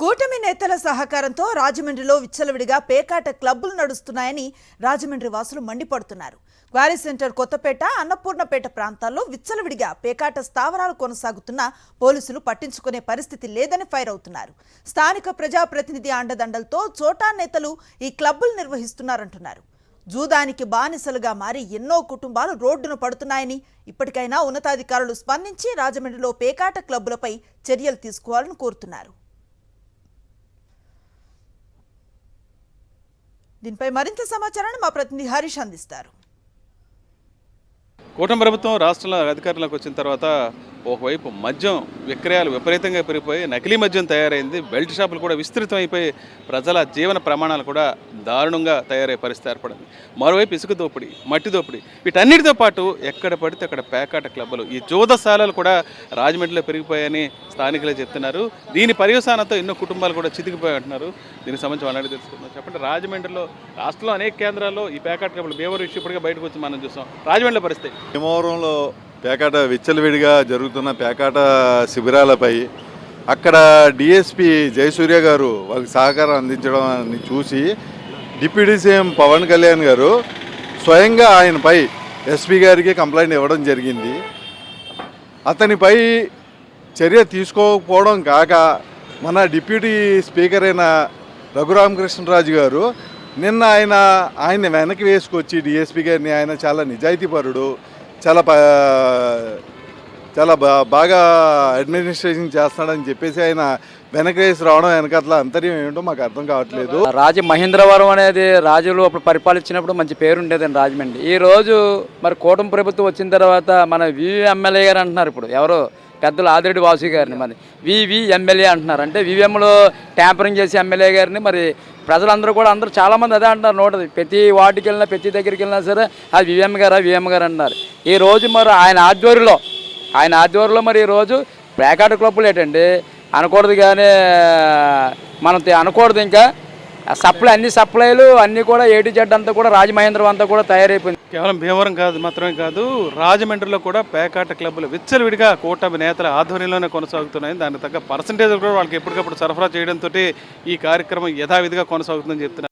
కూటమి నేతల సహకారంతో రాజమండ్రిలో విచ్చలవిడిగా పేకాట క్లబ్బులు నడుస్తున్నాయని రాజమండ్రి వాసులు మండిపడుతున్నారు. క్వారీ సెంటర్, కొత్తపేట, అన్నపూర్ణపేట ప్రాంతాల్లో విచ్చలవిడిగా పేకాట స్థావరాలు కొనసాగుతున్నా పోలీసులు పట్టించుకునే పరిస్థితి లేదని ఫైర్ అవుతున్నారు. స్థానిక ప్రజాప్రతినిధి అండదండలతో చోటా నేతలు ఈ క్లబ్బులు నిర్వహిస్తున్నారంటున్నారు. జూదానికి బానిసలుగా మారి ఎన్నో కుటుంబాలు రోడ్డున పడుతున్నాయని, ఇప్పటికైనా ఉన్నతాధికారులు స్పందించి రాజమండ్రిలో పేకాట క్లబ్బులపై చర్యలు తీసుకోవాలని కోరుతున్నారు. దీనిపై మరింత సమాచారాన్ని మా ప్రతినిధి హరీష్ అందిస్తారు. కూటమి ప్రభుత్వం రాష్ట్రంలో అధికారంలోకి వచ్చిన తర్వాత ఒకవైపు మద్యం విక్రయాలు విపరీతంగా పెరిగిపోయి నకిలీ మద్యం తయారైంది. బెల్ట్ షాపులు కూడా విస్తృతమైపోయి ప్రజల జీవన ప్రమాణాలు కూడా దారుణంగా తయారయ్యే పరిస్థితి ఏర్పడింది. మరోవైపు ఇసుక దోపిడీ, మట్టి దోపిడీ, వీటన్నిటితో పాటు ఎక్కడ పడితే అక్కడ పేకాట క్లబ్బులు, ఈ జూదశాలలు కూడా రాజమండ్రిలో పెరిగిపోయాయని స్థానికులే చెప్తున్నారు. దీని పర్యవసానంతో ఎన్నో కుటుంబాలు కూడా చితికిపోయి అంటున్నారు. దీనికి సంబంధించి వాళ్ళని తెలుసుకుందాం. చెప్పండి, రాజమండ్రిలో రాష్ట్రంలో అనేక కేంద్రాల్లో ఈ పేకాట క్లబ్బులు భీమవరం ఇష్యూ ఇప్పటికే బయటకు వచ్చి మనం చూసాం. రాజమండ్రిలో పరిస్థితి భీమవరంలో పేకాట విచ్చలవిడిగా జరుగుతున్న పేకాట శిబిరాలపై అక్కడ డిఎస్పి జయసూర్య గారు వాళ్ళకి సహకారం అందించడాన్ని చూసి డిప్యూటీ సీఎం పవన్ కళ్యాణ్ గారు స్వయంగా ఆయనపై ఎస్పీ గారికి కంప్లైంట్ ఇవ్వడం జరిగింది. అతనిపై చర్య తీసుకోకపోవడం కాక మన డిప్యూటీ స్పీకర్ అయిన రఘురామకృష్ణరాజు గారు నిన్న ఆయన వెనక్కి వేసుకొచ్చి డిఎస్పీ గారిని, ఆయన చాలా నిజాయితీపరుడు, చాలా బాగా అడ్మినిస్ట్రేషన్ చేస్తాడని చెప్పేసి ఆయన వెనక వేసి రావడం వెనకట్ల అంతర్యం ఏంటో మాకు అర్థం కావట్లేదు. మహేంద్రవరం అనేది రాజులు అప్పుడు పరిపాలించినప్పుడు మంచి పేరు ఉండేదండి రాజమండ్రి. ఈ రోజు మరి కూటమి ప్రభుత్వం వచ్చిన తర్వాత మన వివి ఎమ్మెల్యే గారు అంటున్నారు. ఇప్పుడు ఎవరో పెద్దలు ఆదిరెడ్డి వాసు గారిని మరి వివి ఎమ్మెల్యే అంటున్నారు. అంటే వివిఎంలో ట్యాంపరింగ్ చేసి ఎమ్మెల్యే గారిని మరి ప్రజలందరూ కూడా అందరూ చాలామంది అదే అంటారు. నోటది ప్రతి వార్డుకి వెళ్ళినా ప్రతి దగ్గరికి వెళ్ళినా సరే అది వివిఎం గారు అంటున్నారు. ఈరోజు మరి ఆయన ఆధ్వర్యంలో మరి ఈరోజు పేకాట క్లబ్బులు ఏంటండి అనకూడదు, కానీ మనం అనకూడదు. ఇంకా అన్ని సప్లైలు అన్నీ కూడా A to Z అంతా కూడా రాజమహేంద్రం అంతా కూడా తయారైపోయింది. కేవలం భీమవరం మాత్రమే కాదు, రాజమండ్రిలో కూడా పేకాట క్లబ్బులు విచ్చలవిడిగా కూటమి నేతల ఆధ్వర్యంలోనే కొనసాగుతున్నాయి. దానికి తగ్గ పర్సంటేజ్ కూడా వాళ్ళకి ఎప్పటికప్పుడు సరఫరా చేయడంతో ఈ కార్యక్రమం యథావిధిగా కొనసాగుతుందని చెప్తున్నారు.